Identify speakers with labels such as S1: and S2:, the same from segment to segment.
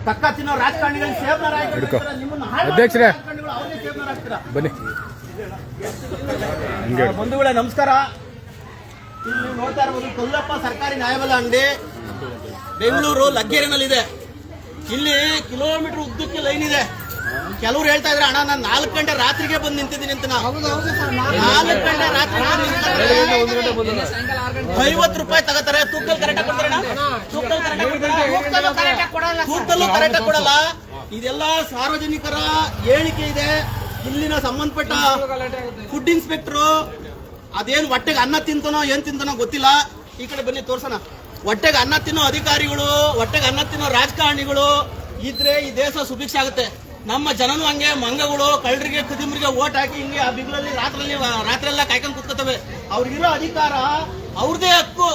S1: ತಕ್ಕ ತಿನ್ನೋ ರಾಜಕಾರಣಿಗಳು ಸೇವನ
S2: ಅಧ್ಯಕ್ಷರೇ ಬನ್ನಿ.
S1: ಬಂಧುಗಳೇ ನಮಸ್ಕಾರ. ಇಲ್ಲಿ ನೀವು ನೋಡ್ತಾ ಇರ್ಬೋದು ಕೊಲ್ಲಪ್ಪ ಸರ್ಕಾರಿ ನ್ಯಾಯಬೆಲೆ ಅಂಗಡಿ ಬೆಂಗಳೂರು ಲಗ್ಗೆರೆನಲ್ಲಿದೆ. ಇಲ್ಲಿ ಕಿಲೋಮೀಟರ್ ಉದ್ದಕ್ಕೆ ಲೈನ್ ಇದೆ. ಕೆಲವ್ರು ಹೇಳ್ತಾ ಇದ್ರೆ ಅಣ್ಣ ನಾನು 4 ಗಂಟೆ ರಾತ್ರಿಗೆ ಬಂದು ನಿಂತಿದ್ದೀನಿ ಅಂತ. 4 ಗಂಟೆ ರಾತ್ರಿ 50 ರೂಪಾಯಿ ತಗೋತಾರೆ. ತೂಕದಲ್ಲಿ ಕರೆಕ್ಟಾಗಿ ಕೊಡ್ತಾರೆ. ತೂಕದಲ್ಲೂ ಕರೆಕ್ಟಾಗಿ ಕೊಡಲ್ಲ. ಇದೆಲ್ಲ ಸಾರ್ವಜನಿಕರ ಹೇಳಿಕೆ ಇದೆ. ಇಲ್ಲಿನ ಸಂಬಂಧಪಟ್ಟ ಫುಡ್ ಇನ್ಸ್ಪೆಕ್ಟರ್ ಅದೇನು ಹೊಟ್ಟೆಗೆ ಅನ್ನ ತಿಂತಾನೋ ಏನ್ ತಿಂತಾನೋ ಗೊತ್ತಿಲ್ಲ. ಈ ಕಡೆ ಬನ್ನಿ ತೋರ್ಸೋಣ. ಹೊಟ್ಟೆಗೆ ಅನ್ನ ತಿನ್ನೋ ಅಧಿಕಾರಿಗಳು, ಹೊಟ್ಟೆಗೆ ಅನ್ನ ತಿನ್ನೋ ರಾಜಕಾರಣಿಗಳು ಇದ್ರೆ ಈ ದೇಶ ಸುಭಿಕ್ಷೆ ಆಗುತ್ತೆ. ನಮ್ಮ ಜನನು ಹಂಗೆ ಮಂಗಗಳು ಕಳ್ಳರಿಗೆ ಕುದಿಮರಿಗೆ ಓಟ್ ಹಾಕಿ ಹಿಂಗೆ ಆ ಬಿಗ್ಲಲ್ಲಿ ರಾತ್ರಿ ಎಲ್ಲ ಕಾಯ್ಕೊಂಡು ಕುತ್ಕೋತವೆ. ಅವ್ರಿಗಿರೋ ಅಧಿಕಾರ ಅವ್ರದೇ ಹಕ್ಕು,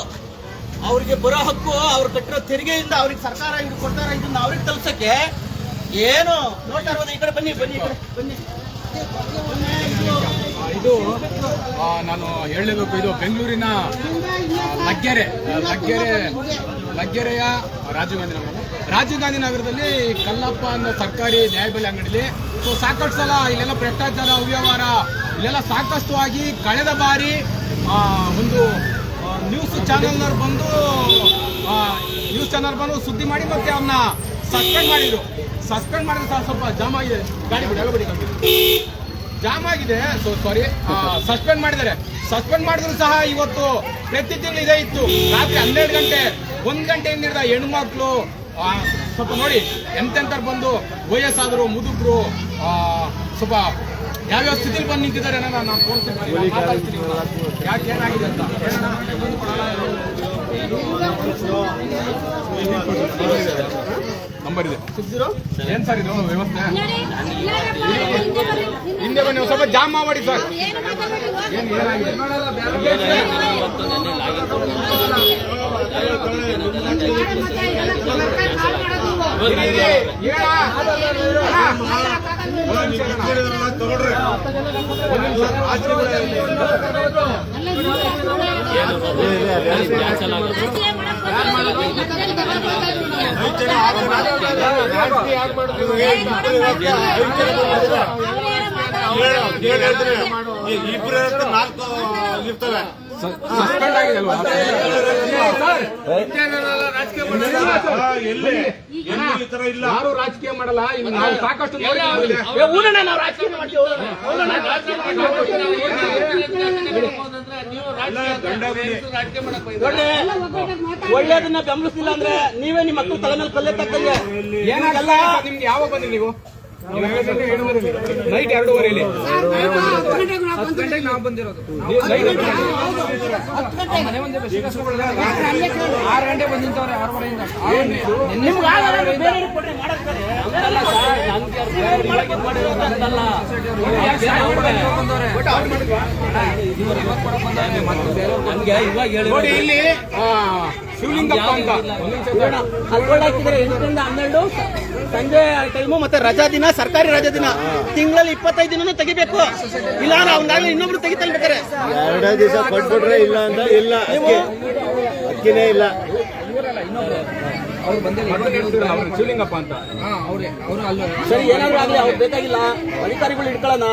S1: ಅವ್ರಿಗೆ ಬರೋ ಹಕ್ಕು, ಅವ್ರು ಕಟ್ಟಿರೋ ತೆರಿಗೆಯಿಂದ ಅವ್ರಿಗೆ ಸರ್ಕಾರ ಇವ್ರಿಗೆ ಕೊಡ್ತಾರ. ಇದನ್ನ ಅವ್ರಿಗೆ ತಲುಪ್ಸಕ್ಕೆ ಏನು ನೋಡ್ತಾ ಇರೋದು. ಈ ಕಡೆ ಬನ್ನಿ ಬನ್ನಿ ಬನ್ನಿ.
S2: ಇದು ನಾನು ಹೇಳಲೇಬೇಕು, ಇದು ಬೆಂಗಳೂರಿನ ಲಗ್ಗೆರೆಯ ರಾಜೀವ್ ಗಾಂಧಿ ನಗರದಲ್ಲಿ ಕಲ್ಲಪ್ಪ ಅನ್ನೋ ಸರ್ಕಾರಿ ನ್ಯಾಯಬೆಲೆ ಅಂಗಡಿಲಿ ಸಾಕಷ್ಟು ಸಲ ಇಲ್ಲೆಲ್ಲ ಭ್ರಷ್ಟಾಚಾರ ಅವ್ಯವಹಾರ ಇಲ್ಲೆಲ್ಲ ಸಾಕಷ್ಟು ಆಗಿ ಕಳೆದ ಬಾರಿ ಒಂದು ನ್ಯೂಸ್ ಚಾನಲ್ ಬಂದು ಸುದ್ದಿ ಮಾಡಿ ಮತ್ತೆ ಅವನ್ನ ಸಸ್ಪೆಂಡ್ ಮಾಡಿದ್ರು ಸ್ವಲ್ಪ ಜಾಮ್ ಆಗಿದೆ. ಗಾಡಿ ಬಿಡಿ ಜಾಮ್ ಆಗಿದೆ. ಸಸ್ಪೆಂಡ್ ಮಾಡಿದ್ದಾರೆ. ಸಸ್ಪೆಂಡ್ ಮಾಡಿದ್ರು ಸಹ ಇವತ್ತು ಪ್ರತಿದಿನ ಇದೇ ಇತ್ತು. ರಾತ್ರಿ 12 ಗಂಟೆ 1 ಗಂಟೆಯಿಂದ ಹಿಡಿದ ಹೆಣ್ಮಕ್ಳು ಸ್ವಲ್ಪ ನೋಡಿ ಎಂತೆಂಥವ್ರು ಬಂದು ವಯಸ್ಸಾದ್ರು ಮುದುಕರು ಸ್ವಲ್ಪ ಯಾವ್ಯಾವ ಸ್ಥಿತಿಲಿ ಬಂದು ನಿಂತಿದ್ದಾರೆ ಅನ್ನೋ ನಾನು ತೋರಿಸ್ತೀನಿ. ಯಾಕೆ ಏನಾಗಿದೆ ಅಂತ ನಂಬರ್ ಇದೆ. ಏನ್ ಸರ್ ಇದು ವ್ಯವಸ್ಥೆ? ಹಿಂದೆ ಬನ್ನಿ, ಸ್ವಲ್ಪ ಜಾಮ್ ಮಾಡಿ ಸರ್. ಏನಾಗಿದೆ? ಯಾರು ರಾಜಕೀಯ ಮಾಡಲ್ಲ. ನಾವು ಸಾಕಷ್ಟು
S1: ಒಳ್ಳೇದನ್ನ ಬೆಂಬಲಿಸ್ತಿಲ್ಲ ಅಂದ್ರೆ ನೀವೇ ನಿಮ್ಮ ಮಕ್ಕಳು ತಲೆ ಮೇಲೆ ಕಲ್ಲೆ ತಕ್ಕಂಗೆ
S2: ಏನಾಗಲ್ಲ. ನಿಮ್ಗೆ ಯಾವಾಗ ಬಂದ್ರಿ ನೀವು? ನೈಟ್ 2:30 ನಾವು ಬಂದಿರೋದು. 6 ಗಂಟೆ ಬಂದಿದ್ದವ್ರೆ. 6:30 ನೋಡಿ. ಇಲ್ಲಿ ಶಿವಲಿಂಗಪ್ಪ ಅಂತ
S1: 8 ಸಂಜೆ ಟೈಮು ಮತ್ತೆ ರಜಾ ದಿನ, ಸರ್ಕಾರಿ ರಜಾ ದಿನ ತಿಂಗಳಲ್ಲಿ 25 ದಿನ ತೆಗಿಬೇಕು. ಇಲ್ಲ ಅವ್ನಾಗಲಿ ಇನ್ನೊಬ್ರು ತೆಗಿತಾ ಬೇಕಾರೆ
S3: 2 ದಿವಸ ಕೊಟ್ಬಿಟ್ರೆ ಇಲ್ಲ ಅಂತ ಇಲ್ಲ, ಅಕ್ಕಿನೇ ಇಲ್ಲ.
S2: ಶಿವಲಿಂಗಪ್ಪ ಅಂತ
S1: ಸರಿ, ಏನಾದ್ರು ಆಗ್ಲಿ ಅವ್ರು ಬೇಕಾಗಿಲ್ಲ. ಅಧಿಕಾರಿಗಳು ಇಟ್ಕೊಳ್ಳೋಣ.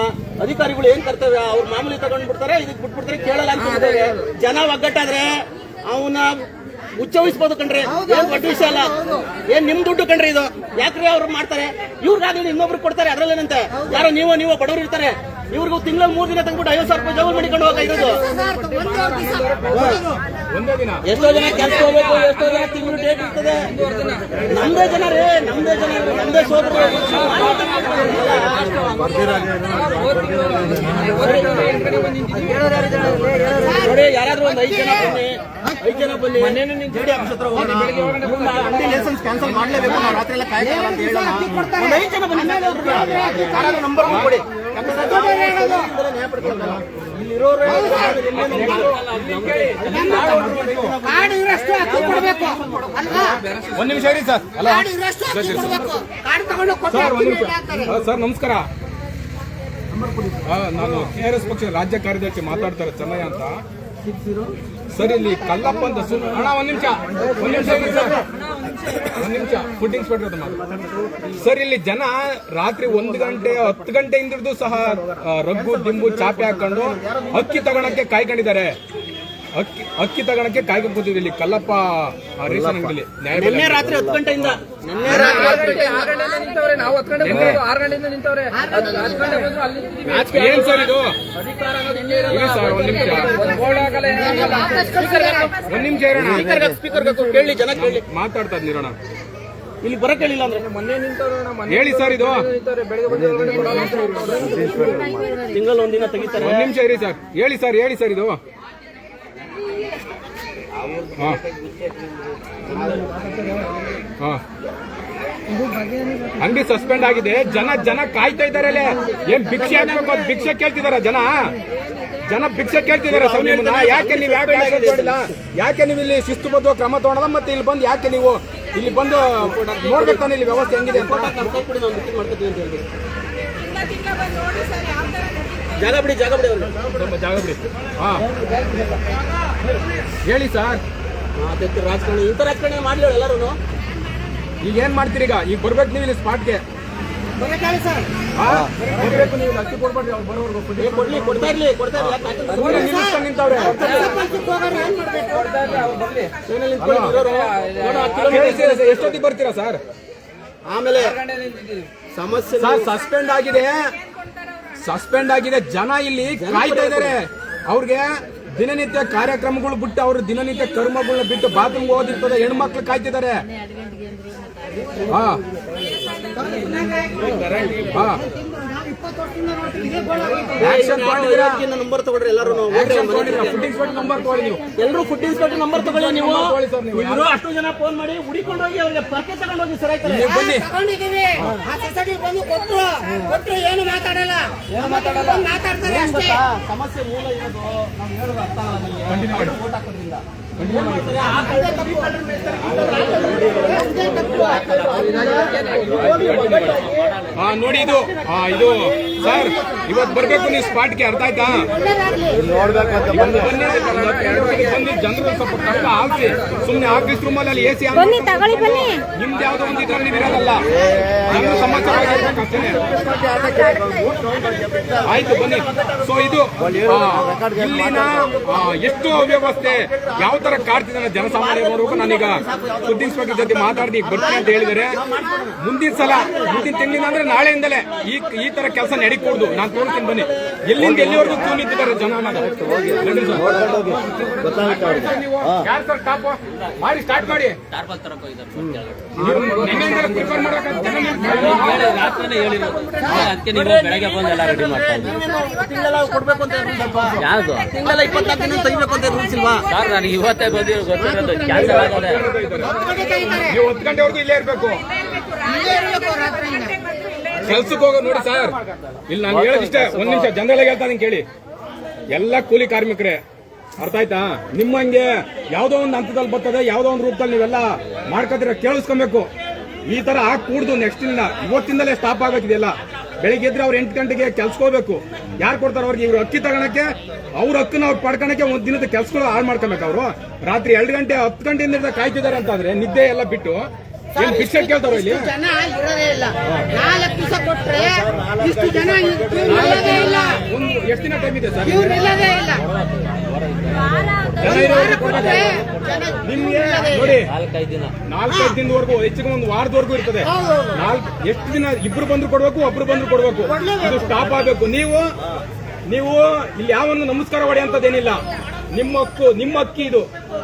S1: ಅಧಿಕಾರಿಗಳು ಏನ್ ಕರ್ತವ್ಯ ಅವ್ರು ಮಾಮೂಲಿ ತಗೊಂಡ್ ಬಿಡ್ತಾರೆ, ಇದಕ್ ಬಿಟ್ಬಿಡ್ತಾರೆ, ಕೇಳಲ್ಲ ಅಂತ. ಜನ ಒಗ್ಗಟ್ಟಾದ್ರೆ ಅವನ ಉಚ್ಚವಿಸ್ಬೋದು ಕಣ್ರಿ. ಏನ್ ದೊಡ್ಡ ವಿಷಯ ಅಲ್ಲ. ಏನ್ ನಿಮ್ ದುಡ್ಡು ಕಣ್ರಿ ಇದು. ಯಾಕ್ರಿ ಅವ್ರು ಮಾಡ್ತಾರೆ? ಇವ್ರಿಗಾದ್ರೆ ಇನ್ನೊಬ್ರು ಕೊಡ್ತಾರೆ. ಅದ್ರಲ್ಲೇನಂತೆ? ಯಾರೋ ನೀವು ಬಡವರು ಇರ್ತಾರೆ, ಇವ್ರಿಗೂ ತಿಂಗಳಲ್ಲಿ 3 ದಿನ ತಂದ್ಬಿಟ್ಟು 50,000 ರೂಪಾಯಿ ಜವಲ್ ಮಾಡಿಕೊಂಡು ಹೋಗಿರೋದು. ಎಷ್ಟೋ ಜನ ಕೆಲಸ ಹೋಗ್ಬೇಕು, ಎಷ್ಟೋ ಜನ ತಿಂಗಳು ಡೇಟ್ ಇರ್ತದೆ. ನಮ್ದೇ ಜನ ರೀ, ನಮ್ದೇ ಸೋದರು. ನೋಡಿ, ಯಾರಾದ್ರೂ ಒಂದು 5 ಜನ ಬನ್ನಿ. ಜೆಡಿ ಆಫೀಸ್ ಹತ್ರ ಅಂಗಡಿ ಲೈಸೆನ್ಸ್ ಕ್ಯಾನ್ಸಲ್ ಮಾಡಲೇಬೇಕು, ನಾವು ರಾತ್ರಿ ಎಲ್ಲ ಕಾಯ್ತಾರೆ ಅಂತ ಹೇಳೋಣ. 5 ಜನ ಬನ್ನಿ. ನಂಬರ್ ಕೊಡಿ. ಇಲ್ಲಿರೋರು
S2: ಒಂದು ನಿಮಿಷ ಹೇಳಿ ಸರ್. ಸರ್ ನಮಸ್ಕಾರ. ನಾನು KRS ಪಕ್ಷ ರಾಜ್ಯ ಕಾರ್ಯದರ್ಶಿ ಮಾತಾಡ್ತಾರೆ, ಚೆನ್ನಯ್ಯ ಅಂತ. ಸರ್ ಇಲ್ಲಿ ಕಲ್ಲಪ್ಪ ಅಂತ ಅಣ್ಣ ಒಂದ್ ನಿಮಿಷ ಒಂದು ನಿಮಿಷ ಫುಡ್ ಇನ್ಸ್ಪೆಕ್ಟರ್ ಸರ್, ಇಲ್ಲಿ ಜನ ರಾತ್ರಿ 1 ಗಂಟೆ 10 ಗಂಟೆಯಿಂದ ಹಿಡಿದು ಸಹ ರಗ್ಗು ದಿಂಬು ಚಾಪೆ ಹಾಕೊಂಡು ಅಕ್ಕಿ ತಗೊಳಕ್ಕೆ ಕಾಯ್ಕೊಂಡಿದ್ದಾರೆ. ಅಕ್ಕಿ ತಗೊಳಕ್ಕೆ ಕಾಯ್ಕೊಂಡು ಕೂತಿದ್ವಿ ಇಲ್ಲಿ ಕಲ್ಲಪ್ಪ ರೇಷನ್ ಅಂಗಡಿಲಿ.
S1: ನಿನ್ನೆ ರಾತ್ರಿ 10 ಗಂಟೆಯಿಂದ
S4: ನಾವು 10 ಗಂಟೆ 6 ಗಂಟೆಯಿಂದ ನಿಂತವ್ರೆ.
S2: ಏನ್ ಸರ್ ಇದು? ಇರಿ ಸರ್, ಒಂದ್ ನಿಮಿಷ ಇರೋಣ.
S1: ಸ್ಪೀಕರ್ ಕೇಳಿ, ಜನ ಕೇಳಿ.
S2: ಮಾತಾಡ್ತಾ ಇರೋಣ,
S1: ಇಲ್ಲಿ ಬರಕ್ ಹೇಳಿಲ್ಲ ಅಂದ್ರೆ
S4: ಮೊನ್ನೆ ನಿಂತವ್ರೆ,
S2: ಹೇಳಿ ಸರ್. ಇದು
S4: ಬೆಳಗ್ಗೆ ಬಂದು
S1: ತಿಂಗಳಲ್ಲಿ ಒಂದಿನ ತೆಗಿತಾರೆ.
S2: ಒಂದ್ ನಿಮಿಷ ಇರಿ ಸರ್, ಹೇಳಿ ಸರ್, ಹೇಳಿ ಸರ್. ಇದು ಅಂಗಡಿ ಸಸ್ಪೆಂಡ್ ಆಗಿದೆ. ಜನ ಕಾಯ್ತಾ ಇದ್ದಾರೆ. ಏನ್ ಭಿಕ್ಷೆ ಹಾಕ್ಬೇಕು ಅಂತ ಭಿಕ್ಷೆ ಕೇಳ್ತಿದಾರ ಜನ ಭಿಕ್ಷೆ ಕೇಳ್ತಿದಾರೆ ಸರ್ ನಿಮ್ಮನ್ನ. ಯಾಕೆ ನೀವು ಯಾಕೆ ನೀವು ಇಲ್ಲಿ ಶಿಸ್ತುಬದ್ಧ ಕ್ರಮ ತಗೊಳಲ್ಲ? ಮತ್ತೆ ಇಲ್ಲಿ ಬಂದು ಯಾಕೆ ನೀವು ಇಲ್ಲಿ ಬಂದು ನೋಡ್ಬೇಕು ತಾನೆ ಇಲ್ಲಿ ವ್ಯವಸ್ಥೆ ಹೆಂಗಿದೆ ಅಂತ.
S1: ಜಾಗ ಬಿಡಿ
S2: ಜಾಗ ಬಿಡಿ. ಹಾ ಹೇಳಿ ಸರ್.
S1: ರಾಜಕಾರಣಿ ಇಂಥ ರಾಜಕಾರಣಿ ಮಾಡ್ಲಿ ಎಲ್ಲರೂ.
S2: ಈಗ ಏನ್ ಮಾಡ್ತೀರಿ? ಈಗ ಬರ್ಬೇಕು ನೀವು ಇಲ್ಲಿ ಸ್ಪಾಟ್ಗೆ. ಬರ್ಬೇಕು ನೀವು, ಅಕ್ಕಿ ಕೊಡ್ಬೇಡ್ರಿ ಅವ್ರು ಬರೋರ್ಗು.
S1: ಕೊಡ್ತಾ ಇರ್ಲಿ
S2: ನಿಂತವ್ರೆ. ಎಷ್ಟೊತ್ತಿಗೆ ಬರ್ತೀರಾ ಸರ್?
S1: ಆಮೇಲೆ ಸಮಸ್ಯೆ
S2: ಸಸ್ಪೆಂಡ್ ಆಗಿದೆ. ಜನ ಇಲ್ಲಿ ಕಾಯ್ತಾ ಇದಾರೆ. ಅವ್ರಿಗೆ ದಿನನಿತ್ಯ ಕಾರ್ಯಕ್ರಮಗಳು ಬಿಟ್ಟು ಅವ್ರ ದಿನನಿತ್ಯ ಕರ್ಮಗಳನ್ನ ಬಿಟ್ಟು ಬಾತ್ರೂಮ್ ಓದಿರ್ತದೆ. ಹೆಣ್ಮಕ್ಳು ಕಾಯ್ತಿದ್ದಾರೆ.
S1: ನಂಬರ್ ತಗೊಳ್ರಿ ಎಲ್ಲರೂ. ಎಲ್ಲರೂ ಫುಡ್ ಇನ್ಸ್ಪೆಕ್ಟರ್ ನಂಬರ್ ತಗೊಳ್ಳಿ ನೀವು. ಅಷ್ಟು ಜನ ಫೋನ್ ಮಾಡಿ ಹುಡಿಕೊಂಡು ಹೋಗಿ ಅವ್ರಿಗೆ ಪರ್ಕೆ ತಗೊಂಡು ಹೋಗಿ ಸರ್. ಆಯ್ತಾರೆ ಏನು ಮಾತಾಡಲ್ಲ, ಮಾತಾಡ್ತಾರೆ ಅಷ್ಟೇ. ಸಮಸ್ಯೆ ಮೂಲ ಇರೋದು ನಾವು ಹೇಳೋದು ಅರ್ಥ ಆಗಲ್ಲ. ಓಟ್ ಹಾಕೋದ್ರಿಂದ
S2: ನೋಡಿ ಇದು ಸರ್, ಇವತ್ತು ಬರ್ಬೇಕು ನೀವು ಸ್ಪಾಟ್ಗೆ. ಅರ್ಥ ಆಯ್ತಾ? ಜನರು ಸ್ವಲ್ಪ ಕಷ್ಟ ಹಾಕಿ ಸುಮ್ಮನೆ ಆಫೀಸ್ ರೂಮಲ್ಲಿ ಅಲ್ಲಿ ಎಸಿ ನಿಮ್ದು ಯಾವ್ದೋ ಒಂದು ಇದ್ರಲ್ಲಿ ನೀವು ಇರೋದಲ್ಲ. ನಮ್ಮ ಸಮಾಚಾರ ಆಗಿರ್ಬೇಕಷ್ಟೇ. ಆಯ್ತು ಬನ್ನಿ. ಸೊ ಇದು ಇಲ್ಲಿನ ಎಷ್ಟು ಅವ್ಯವಸ್ಥೆ ಯಾವ ತರ ಕಾಡ್ತಿದ್ದಾನೆ ಜನಸಾಮಾನ್ಯರು. ನಾನೀಗ ಫುಡ್ ಇನ್ಸ್ಪೆಕ್ಟರ್ ಜೊತೆ ಮಾತಾಡಿ ಬರ್ತೀನಿ ಅಂತ ಹೇಳಿದರೆ, ಮುಂದಿನ ತಿಂಗಳಿಂದ ಅಂದ್ರೆ ನಾಳೆಯಿಂದಲೇ ಈ ತರ ಕೆಲಸ ನಡೀಕೂಡ್ದು. ನಾನು ತೋರಿಸ್ತೀನಿ ಬನ್ನಿ. ಎಲ್ಲಿಂದ ಎಲ್ಲಿವರೆಗೂ ಕ್ಯೂ ನಿಂತಿದ್ದಾರೆ ಜನ. ಯಾರು ಸರ್ ಟಾಪ್ ಮಾಡಿ ಸ್ಟಾರ್ಟ್ ಮಾಡಿ. ಪ್ರಿಪೇರ್
S5: ಬೆಳಗ್ಗೆ ಬಂದೆಲ್ಲ ರೆಡಿ ಮಾಡ್ತಾ
S1: ತಿಂಗಳ ಕೊಡ್ಬೇಕು ಅಂತ
S5: ಯಾವ್ದು
S1: ತಿಂಗಳ 24 ದಿನ ತೆಗಿಬೇಕು ಅಂತ ರೂಲ್ಸ್ ಇಲ್ವಾ
S5: ಸರ್? ನಾನು ಇವತ್ತೇ ಬಂದಿರೋ ಗೊತ್ತಿರೋದು ಕ್ಯಾನ್ಸಲ್ ಆಗೋದೆ.
S2: ನೀವು 10 ಗಂಟೆವರೆಗೂ ಇಲ್ಲೇ ಇರ್ಬೇಕು. ಕೆಲ್ಸಕ್ಕೆ ಹೋಗೋ ನೋಡಿ ಸರ್. ಇಲ್ಲಿ ನಾನು ಹೇಳೋದಿಷ್ಟೇ, ಒಂದ್ ನಿಮಿಷ ಜನರಲ್ಲಾಗಿ ಹೇಳ್ತಾ ಇದೀನಿ ಕೇಳಿ. ಎಲ್ಲ ಕೂಲಿ ಕಾರ್ಮಿಕರೇ, ಅರ್ಥ ಆಯ್ತಾ? ನಿಮ್ಮಂಗೆ ಯಾವ್ದೋ ಒಂದು ಹಂತದಲ್ಲಿ ಬರ್ತದೆ, ಯಾವ್ದೋ ಒಂದು ರೂಪದಲ್ಲಿ ನೀವೆಲ್ಲ ಮಾಡ್ಕೊತೀರ. ಕೇಳಿಸ್ಕೊಬೇಕು. ಈ ತರ ಕೂಡ್ದು ನೆಕ್ಸ್ಟ್ ಇವತ್ತಿಂದಲೇ ಸ್ಟಾಪ್ ಆಗಬೇಕಿದೆಲ್ಲ. ಬೆಳಿಗ್ಗೆ ಎದ್ರೆ ಅವ್ರು 8 ಗಂಟೆಗೆ ಕೆಲ್ಸಕ್ಕೆ ಹೋಗ್ಬೇಕು. ಯಾರು ಕೊಡ್ತಾರೆ ಅವ್ರಿಗೆ? ಇವ್ರು ಅಕ್ಕಿ ತಗೊಳಕ್ಕೆ, ಅವ್ರ ಹಕ್ಕನ್ನ ಅವ್ರು ಪಡ್ಕೊಳಕ್ಕೆ ಒಂದ್ ದಿನದ ಕೆಲ್ಸಗಳು ಹಾಳು ಮಾಡ್ಕೊಬೇಕು. ಅವರು ರಾತ್ರಿ 2 ಗಂಟೆ 10 ಗಂಟೆಯಿಂದ ಕಾಯ್ತಿದ್ದಾರೆ ಅಂತಂದ್ರೆ ನಿದ್ದೆ ಎಲ್ಲ ಬಿಟ್ಟು ಏನ್ ಭಿಕ್ಷೆ ಕೇಳ್ತಾರೋ ಇಲ್ಲಿ?
S6: ಜನ ಇರೋದೇ ಇಲ್ಲ. 4 ದಿವಸ ಕೊಟ್ರೆ ಇಷ್ಟು ಜನ ಇರೋದೇ ಇಲ್ಲ.
S2: ಎಷ್ಟು ದಿನ ಟೈಮ್ ಇದೆ ಸರ್?
S6: ಇವ್ರು ಇಲ್ಲದೇ ಇಲ್ಲ.
S2: ನಿಮ್ಗೆ ನೋಡಿ
S5: 4-5 ದಿನ
S2: 4-5 ದಿನದವರೆಗೂ, ಹೆಚ್ಚಿಗೆ ಒಂದು ವಾರದವರೆಗೂ ಇರ್ತದೆ. ಎಷ್ಟು ದಿನ? ಇಬ್ರು ಬಂದ್ರು ಕೊಡ್ಬೇಕು, ಒಬ್ರು ಬಂದ್ರು ಕೊಡ್ಬೇಕು. ಇದು ಸ್ಟಾಪ್ ಆಗ್ಬೇಕು. ನೀವು ಇಲ್ಲಿ ಯಾವನ್ನು ನಮಸ್ಕಾರ ಹೊಡೆಯಂತದೇನಿಲ್ಲ. ನಿಮ್ಮ ಅಕ್ಕಿ ಇದು.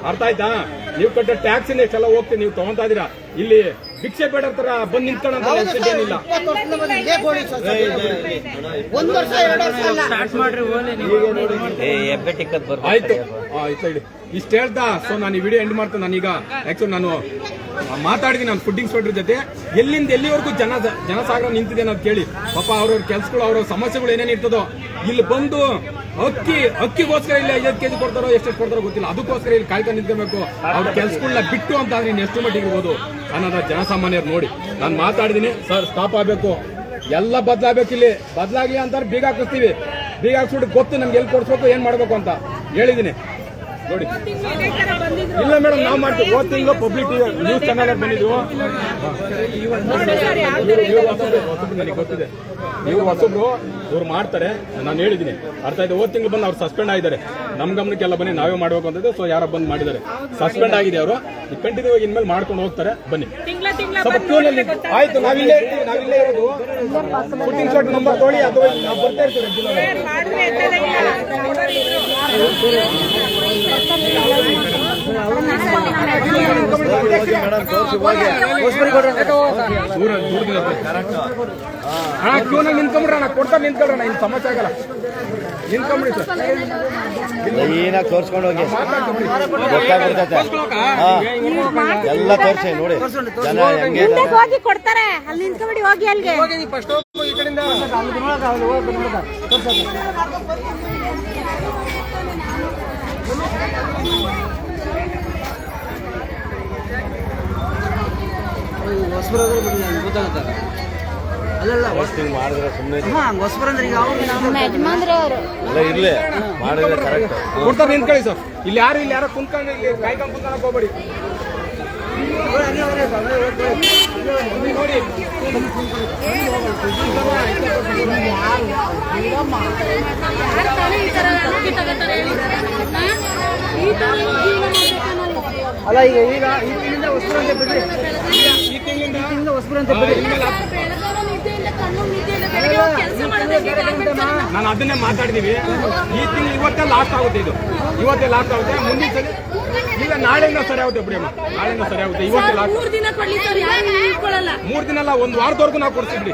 S2: ಅರ್ಥ ಆಯ್ತಾ? ನೀವು ಕಟ್ಟ ಟ್ಯಾಕ್ಸ್ ಎಷ್ಟೆಲ್ಲ ಹೋಗ್ತೀವಿ, ನೀವು ತಗೊಂತಾ ಇದೀರಾ. ಇಲ್ಲಿ ಭಿಕ್ಷೆ ಬೇಡ ತರ ಬಂದು ನಿಂತ್ಕೊಳ್ಳೋಂತ ಏನಿಲ್ಲ.
S6: 1 ವರ್ಷ 2 ವರ್ಷ ಅಲ್ಲ.
S2: ಆಯ್ತು ಇಷ್ಟ ಹೇಳ್ತಾ. ಸೊ ನಾನು ಈ ವಿಡಿಯೋ ಎಂಡ್ ಮಾಡ್ತೇನೆ. ನಾನೀಗ ಆಕ್ಚುಲಿ ನಾನು ಮಾತಾಡಿದೀನಿ ನಾನು ಫುಡ್ ಇನ್ಸ್ಪೆಕ್ಟರ್ ಜೊತೆ. ಎಲ್ಲಿಂದ ಎಲ್ಲಿವರೆಗೂ ಜನಸಾಗರ ನಿಂತಿದೆ ಅನ್ನೋದು ಕೇಳಿ. ಪಾಪ ಅವ್ರವ್ರ ಕೆಲ್ಸಗಳು, ಅವ್ರ ಸಮಸ್ಯೆಗಳು ಏನೇನು ಇರ್ತದೋ ಇಲ್ಲಿ ಬಂದು ಅಕ್ಕಿಗೋಸ್ಕರ ಇಲ್ಲಿ 5 ಕೆಜಿ ಕೊಡ್ತಾರೋ ಎಷ್ಟು ಕೊಡ್ತಾರೋ ಗೊತ್ತಿಲ್ಲ. ಅದಕ್ಕೋಸ್ಕರ ಇಲ್ಲಿ ಕಾಯ್ಕೊಂಡು ನಿಂತ್ಕೋಬೇಕು. ಅವ್ರ ಕೆಲ್ಸಗಳನ್ನ ಬಿಟ್ಟು ಅಂತ ಅಂದ್ರೆ ಇನ್ನು ಎಷ್ಟು ಮಟ್ಟಿಗೆ ಇರ್ಬೋದು ಅನ್ನೋದ ಜನಸಾಮಾನ್ಯರು ನೋಡಿ. ನಾನು ಮಾತಾಡಿದೀನಿ ಸರ್, ಸ್ಟಾಪ್ ಆಗ್ಬೇಕು, ಎಲ್ಲ ಬದಲಾಗಬೇಕು. ಇಲ್ಲಿ ಬದಲಾಗಿ ಅಂತಾರೆ ಬೀಗ ಹಾಕಿಸ್ತೀವಿ. ಬೀಗ ಹಾಕ್ಸ್ಬಿಟ್ಟು ಗೊತ್ತು ನಮ್ಗೆ ಎಲ್ಲಿ ಕೊಡ್ಸ್ಬೇಕು, ಏನ್ ಮಾಡ್ಬೇಕು ಅಂತ ಹೇಳಿದೀನಿ ನೋಡಿ. ಇಲ್ಲ ಮೇಡಮ್ ನಾವು ಮಾಡ್ತೀವಿ. ಹೋದ ತಿಂಗಳು ಪಬ್ಲಿಕ್ ನ್ಯೂಸ್ ಚಾನಲ್ ಬಂದಿದ್ವು. ನನಗೆ ಗೊತ್ತಿದೆ ಇವ್ರು ಹೊಸಬ್ರು, ಇವ್ರು ಮಾಡ್ತಾರೆ. ನಾನು ಹೇಳಿದ್ದೀನಿ ಅರ್ಥ ಆಯ್ತು. ಹೋದ ತಿಂಗಳು ಬಂದು ಅವ್ರು ಸಸ್ಪೆಂಡ್ ಆಗಿದ್ದಾರೆ. ನಮ್ಮ ಗಮನಕ್ಕೆಲ್ಲ ಬನ್ನಿ, ನಾವೇ ಮಾಡ್ಬೇಕು ಅಂತಂದ್ರೆ ಸೊ ಯಾರೋ ಬಂದು ಮಾಡಿದ್ದಾರೆ. ಸಸ್ಪೆಂಡ್ ಆಗಿದೆ ಅವರು. ಕಂಟಿನ್ಯೂ ಆಗಿ ಇನ್ಮೇಲೆ ಮಾಡ್ಕೊಂಡು ಹೋಗ್ತಾರೆ. ಬನ್ನಿ ಸ್ವಲ್ಪ ಕ್ಯೂನಲ್ಲಿ ಆಯ್ತು. ನಾವಿಲ್ಲೇ ಇರೋದು. ಫುಟಿಂಗ್ ಶಾಟ್ ನಂಬರ್ ತೊಗೊಳ್ಳಿ, ಅಥವಾ ನಾವು ಬರ್ತಾ ಇರ್ತೀವಿ. ಕ್ಯೂನಲ್ಲಿ ನಿಂತ್ಕೊಂಡ್ರೆ ನಾ ಕೊಡ್ತಾರೆ. ನಿಂತ್ಕೊಳ್ರಣ, ಇನ್ನು ಸಮಸ್ಯೆ ಆಗಲ್ಲ. ನಿಂತ್ಕೊಂಡ್ಬಿಡಿ ಸರ್.
S3: ಏನಾಗ ತೋರ್ಸ್ಕೊಂಡು ಹೋಗಿ ಗೊತ್ತಾಗ್ಬಿಡ್ತೈತೆ. ಎಲ್ಲ ತೋರ್ಸಿ ನೋಡಿ ಜನ ಹೆಂಗೆ
S6: ಹೋಗಿ ಕೊಡ್ತಾರೆ. ಅಲ್ಲಿ ನಿಂತ್ಕೊಂಡ್ಬಿಡಿ, ಹೋಗಿ ಅಲ್ಲಿಗೆ.
S2: ಈ ಕಡೆಯಿಂದ
S3: ಮಾಡಿದ್ರೆ ಸುಮ್ಮನೆ
S6: ನಮ್ಮ ಯಜಮಾನ್ರೆ ಅವರು
S3: ಎಲ್ಲ ಇರ್ಲಿ ಮಾಡಿದ್ರೆ ಕರೆಕ್ಟ್.
S2: ಕೊಡ್ತಾರೆ. ನಿಂತ್ಕೊಳ್ಳಿ ಸರ್. ಇಲ್ಲಿ ಯಾರೋ ಕುಂತ್ಕೊಂಡು ಇಲ್ಲಿ ಕಾಯ್ಕೊಂಡು ಕುಂತ್ಕೊಂಡು ಹೋಗ್ಬೇಡಿ. ನೋಡಿ
S4: ಅಲ್ಲ ಈಗ ಈ ತಿಂಗಳಿಂದ ಹೊಸಬರಂತೆ ಬಿಡ್ರಿ.
S2: ಈ ತಿಂಗಳಿಂದ
S4: ಹೊಸಬರಂತೆ ಬಿಡ್ರಿ.
S2: ನಾನು ಅದನ್ನೇ ಮಾತಾಡಿದೀವಿ. ಈ ತಿಂಗಳು ಇವತ್ತೇ ಲಾಸ್ಟ್ ಆಗುತ್ತೆ. ಇದು ಇವತ್ತೇ ಲಾಸ್ಟ್ ಆಗುತ್ತೆ. ಮುಂದಿನ ಸಲ ಇಲ್ಲ ನಾಳೆಯಿಂದ ಸರಿ ಆಗುತ್ತೆ ಬಿಡಿ. ನಾಳೆಯಿಂದ ಸರಿ ಆಗುತ್ತೆ. ಇವತ್ತೇ ಲಾಸ್ಟ್. 3 ದಿನ ಅಲ್ಲ, 1 ವಾರದವರೆಗೂ ನಾವು ಕೊಡ್ತೀವಿ.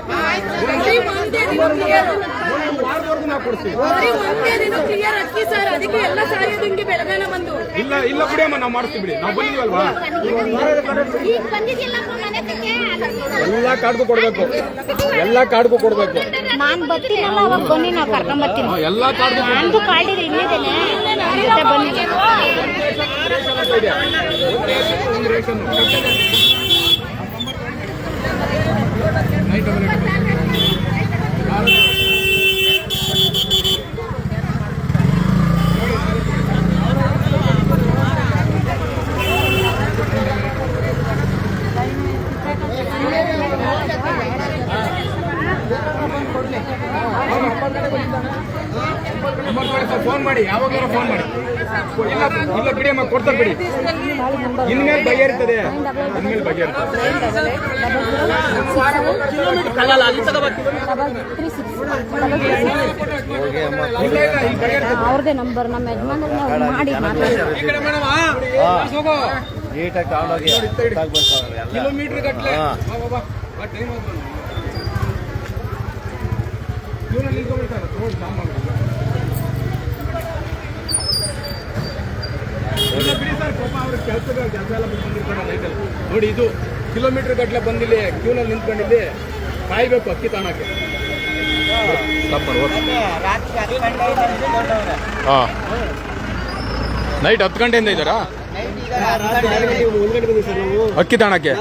S2: ವಾರದವರೆಗೂ ನಾವು ಕೊಡ್ತೀವಿ. ಇಲ್ಲ ಬಿಡಿ ಅಮ್ಮ, ನಾವು ಮಾಡಿಸ್ತೀವಿ ಬಿಡಿ. ನಾವು ಬಂದಿದ್ವಲ್ವಾ, ಎಲ್ಲ ಕಾರ್ಡ್ಗೂ ಕೊಡ್ಬೇಕು. ಎಲ್ಲ ಕಾರ್ಡ್ಗೂ ಕೊಡ್ಬೇಕು.
S6: ನಾನ್ ಬರ್ತೀನಲ್ಲ, ಅವಾಗ ಬನ್ನಿ, ನಾವು ಕರ್ಕೊಂಡ್ ಬರ್ತೀನಿ.
S2: ಎಲ್ಲ ಕಾರ್ಡ್ಗೂ
S6: ನಂದು ಕಾರ್ಡ್ ಇಲ್ಲಿದ್ದೇನೆ, ಬನ್ನಿ.
S2: ಫೋನ್ ಮಾಡಿ, ಯಾವಾಗಾರ ಫೋನ್ ಮಾಡಿ. ಇಲ್ಲ ಬಿಡಿ ಅಮ್ಮ, ಕೊಡ್ತಾರೆ ಬಿಡಿ. ಇನ್ಮೇಲೆ ಬಗೆಹರಿತದೆ. ಇನ್ಮೇಲೆ ಬಗೆಹರಿತದೆ.
S6: ಅವ್ರದೇ ನಂಬರ್. ನಮ್ಮ ಯಜಮಾನ್ರೆ ನಾವು ಮಾಡಿ ಮಾತಾಡಿ.
S3: ನೀಟಾಗಿ ತಗೊಂಡೋಗಿ
S2: ಕಿಲೋಮೀಟರ್ ಗಟ್ಟಲೆ ಬಿಡಿ ಸರ್. ಪಾಪ ಅವ್ರ ಕೆಲಸ ಎಲ್ಲ ಬಂದಿರ್ತಾರೆ. ನೋಡಿ, ಇದು ಕಿಲೋಮೀಟರ್ ಗಟ್ಟಲೆ ಬಂದಿಲ್ಲಿ ಕ್ಯೂನಲ್ಲಿ ನಿಂತ್ಕೊಂಡಿಲ್ಲಿ ಕಾಯ್ಬೇಕು ಅಕ್ಕಿ ತಾಣಕ್ಕೆ. ನೈಟ್ 10 ಗಂಟೆಯಿಂದ ಇದ್ದಾರಾ ಅಕ್ಕಿ ತಾಣಕ್ಕೆ?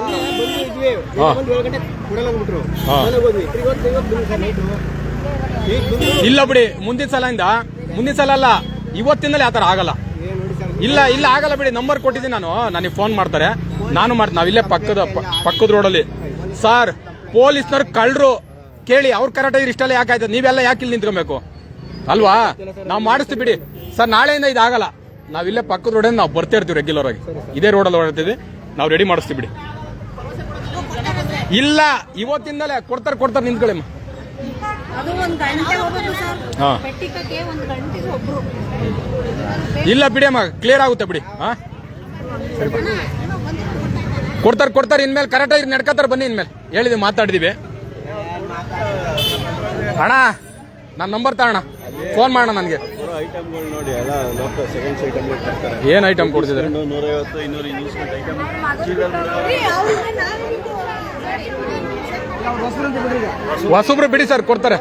S2: ಇಲ್ಲ ಬಿಡಿ, ಮುಂದಿನ ಸಲ ಅಲ್ಲ, ಇವತ್ತಿನಲ್ಲಿ ಆತರ ಆಗಲ್ಲ. ಇಲ್ಲ ಆಗಲ್ಲ ಬಿಡಿ. ನಂಬರ್ ಕೊಟ್ಟಿದ್ದೀನಿ ನಾನು. ನನಗೆ ಫೋನ್ ಮಾಡ್ತಾರೆ, ನಾನು ಮಾಡ್ತೀನಿ. ನಾವಿಲ್ಲೇ ಪಕ್ಕದ ರೋಡಲ್ಲಿ. ಸರ್, ಪೊಲೀಸ್ನವ್ರು ಕಳ್ಳರು ಕೇಳಿ, ಅವ್ರು ಕರೆಕ್ಟಾಗಿ ಇಷ್ಟೆಲ್ಲ ಯಾಕೆ ಆಯ್ತದೆ? ನೀವೆಲ್ಲ ಯಾಕೆ ಇಲ್ಲಿ ನಿಂತ್ಕೊಬೇಕು ಅಲ್ವಾ? ನಾವು ಮಾಡಿಸ್ತೀವಿ ಬಿಡಿ ಸರ್. ನಾಳೆಯಿಂದ ಇದಾಗಲ್ಲ. ನಾವಿಲ್ಲೇ ಪಕ್ಕದ ರೋಡಲ್ಲಿ ನಾವು ಬರ್ತಾ ಇರ್ತೀವಿ ರೆಗ್ಯುಲರ್ ಆಗಿ. ಇದೇ ರೋಡಲ್ಲಿ ಓಡಾಡ್ತೀವಿ. ನಾವು ರೆಡಿ ಮಾಡಿಸ್ತೀವಿ ಬಿಡಿ. ಇಲ್ಲ, ಇವತ್ತಿಂದಲೇ ಕೊಡ್ತಾರೆ. ನಿಂತ್ಕೊಳ್ಳಿ. ಇಲ್ಲ ಬಿಡಿ ಅಮ್ಮ, ಕ್ಲಿಯರ್ ಆಗುತ್ತೆ ಬಿಡಿ. ಕೊಡ್ತಾರೆ. ಇನ್ಮೇಲೆ ಕರೆಕ್ಟಾಗಿ ನಡ್ಕೋತಾರೆ. ಬನ್ನಿ, ಇನ್ಮೇಲೆ ಹೇಳಿದ್ವಿ, ಮಾತಾಡಿದೀವಿ. ಅಣ್ಣ, ನನ್ನ ನಂಬರ್ ತಗೋಣ, ಫೋನ್ ಮಾಡೋಣ ನನಗೆ.
S3: ಐಟಮ್ಗಳು ನೋಡಿ, ಎಲ್ಲ ಸೆಕೆಂಡ್ಸ್ ಐಟಮ್ ಕೊಡ್ತಾರೆ.
S2: ಏನ್ ಐಟಮ್ ಕೊಡ್ತಿದ್ದಾರೆ?
S3: 150, 200 ಇನ್ವೆಸ್ಟ್ಮೆಂಟ್ ಐಟಮ್.
S2: ಹೊಸಬ್ರು ಬಿಡಿ ಸರ್, ಕೊಡ್ತಾರೆ.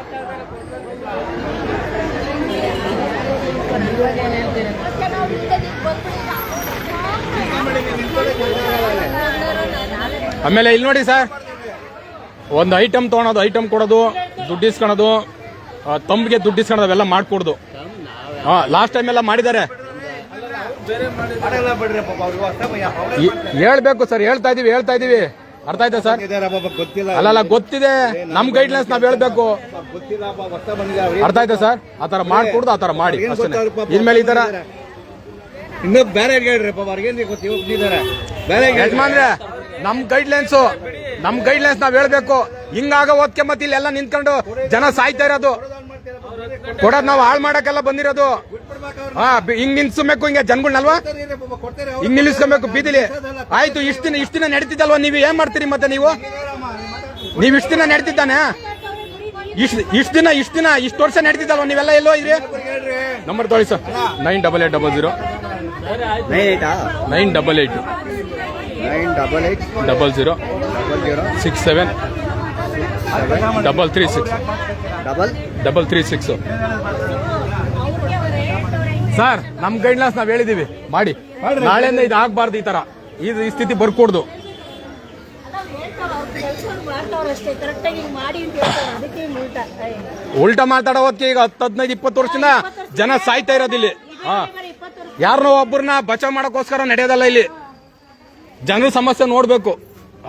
S2: ಆಮೇಲೆ ಇಲ್ಲಿ ನೋಡಿ ಸರ್, ಒಂದು ಐಟಮ್ ತೊಗೊಳೋದು, ಐಟಮ್ ಕೊಡೋದು, ದುಡ್ಡು ಇಸ್ಕೊಳೋದು, ತಂಬಿಗೆ ದುಡ್ಡು ಇಸ್ಕೊಳೋದು ಅವೆಲ್ಲ ಮಾಡ್ಕೊಡೋದು. ಲಾಸ್ಟ್ ಟೈಮ್ ಎಲ್ಲ ಮಾಡಿದ್ದಾರೆ.
S3: ಮಾಡಲ್ಲ ಬಿಡ್ರಿ ಪಾಪ ಅವ್ರಿಗೆ ಹೊಸ
S2: ಹೇಳ್ಬೇಕು ಸರ್, ಹೇಳ್ತಾ ಇದೀವಿ ಅರ್ಥ ಆಯ್ತಾ ಸರ್?
S3: ಗೊತ್ತಿಲ್ಲ
S2: ಅಲ್ಲಲ್ಲ ಗೊತ್ತಿದೆ, ನಮ್ ಗೈಡ್ಲೈನ್ಸ್ ನಾವ್ ಹೇಳ್ಬೇಕು,
S3: ಗೊತ್ತಿಲ್ಲ ಹೊಸ ಬಂದಿದೆ
S2: ಅರ್ಥ ಆಯ್ತಾ ಸರ್? ಆತರ ಮಾಡ್ಕೊಡ್ದು ಆತರ ಮಾಡಿ ಅಷ್ಟೇ. ಇನ್ಮೇಲೆ ಈ ತರ
S3: ಇನ್ನೂ ಬೇರೆ ಹೇಳ್ರಿ ಪಾಪ ಅವ್ರಿಗೇನ್ ಗೊತ್ತಿದ್ದಾರೆ ಬೇರೆ
S2: ಯಜಮಾನ್ರೆ, ನಮ್ ಗೈಡ್ಲೈನ್ಸ್ ನಾವ್ ಹೇಳ್ಬೇಕು. ಹಿಂಗಾಗ ಓದ್ಕೆ ಮತ್ತೆ ಇಲ್ಲೆಲ್ಲ ನಿಂತ್ಕೊಂಡು ಜನ ಸಾಯ್ತಾ ಇರೋದು, ಕೊಡೋದ್ ನಾವು ಹಾಳು ಮಾಡಕ್ಕೆಲ್ಲ ಬಂದಿರೋದು. ಹಿಂಗ್ ನಿಲ್ಸ್ಬೇಕು, ಹಿಂಗೆ ಜನಗಳನ್ನಲ್ವಾ ಹಿಂಗ್ ನಿಲ್ಲಿಸ್ಕೊಬೇಕು ಬೀದಿಲಿ. ಆಯ್ತು, ಇಷ್ಟ ದಿನ ನಡೀತಿದ್ದಲ್ವಾ, ನೀವು ಏನ್ ಮಾಡ್ತೀರಿ ಮತ್ತೆ? ನೀವು ಇಷ್ಟ ದಿನ ನಡೀತಿದ್ದಾನೆ, ಇಷ್ಟು ವರ್ಷ ನಡೀತಿದ್ದಲ್ವಾ, ನೀವೆಲ್ಲ ಎಲ್ಲೋ ಇದ್ರಿ? ನಂಬರ್ ತೊಳಿ ಸರ್, 9880 988 00 67 336 ಸರ್. ನಮ್ ಗೈಡ್ಲೈನ್ಸ್ ನಾವ್ ಹೇಳಿದೀವಿ ಮಾಡಿ, ನಾಳೆಯಿಂದ ಇದು ಆಗ್ಬಾರ್ದು, ಈ ತರ ಈ ಸ್ಥಿತಿ ಬರ್ಕೊಡ್ದು. ಉಲ್ಟಾ ಮಾತಾಡೋ ಹೊತ್ತಿಗೆ ಈಗ 10-15-20 ವರ್ಷದಿಂದ ಜನ ಸಾಯ್ತಾ ಇರೋದು ಇಲ್ಲಿ. ಯಾರನ್ನೋ ಒಬ್ಬರನ್ನ ಬಚಾವ್ ಮಾಡಕ್ಕೋಸ್ಕರ ನಡೆಯೋದಲ್ಲ ಇಲ್ಲಿ, ಜನರ ಸಮಸ್ಯೆ ನೋಡ್ಬೇಕು.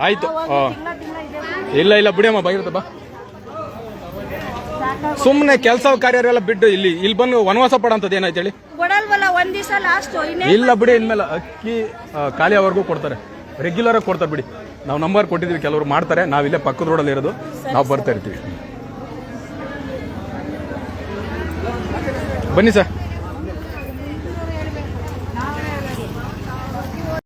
S2: ಆಯ್ತು, ಇಲ್ಲ ಬಿಡಿಯಮ್ಮ, ಬಗಿರುತ್ತೆ ಬಾ. ಸುಮ್ಮನೆ ಕೆಲಸ ಕಾರ್ಯರೆಲ್ಲ ಬಿಟ್ಟು ಇಲ್ಲಿ ಬಂದು ವನವಾಸ ಪಡೋಂಥದ್ದು ಏನಾಯ್ತು ಹೇಳಿ? ಇಲ್ಲ ಬಿಡಿ, ಇನ್ಮೇಲೆ ಅಕ್ಕಿ ಖಾಲಿ ಅವರೆಗೂ ಕೊಡ್ತಾರೆ, ರೆಗ್ಯುಲರ್ ಆಗಿ ಕೊಡ್ತಾರೆ ಬಿಡಿ. ನಾವು ನಂಬರ್ ಕೊಟ್ಟಿದ್ದೀವಿ, ಕೆಲವರು ಮಾಡ್ತಾರೆ, ನಾವಿಲ್ಲೇ ಪಕ್ಕದ ರೋಡಲ್ಲಿ ಇರೋದು, ನಾವು ಬರ್ತಾ ಇರ್ತೀವಿ. ಬನ್ನಿ ಸರ್.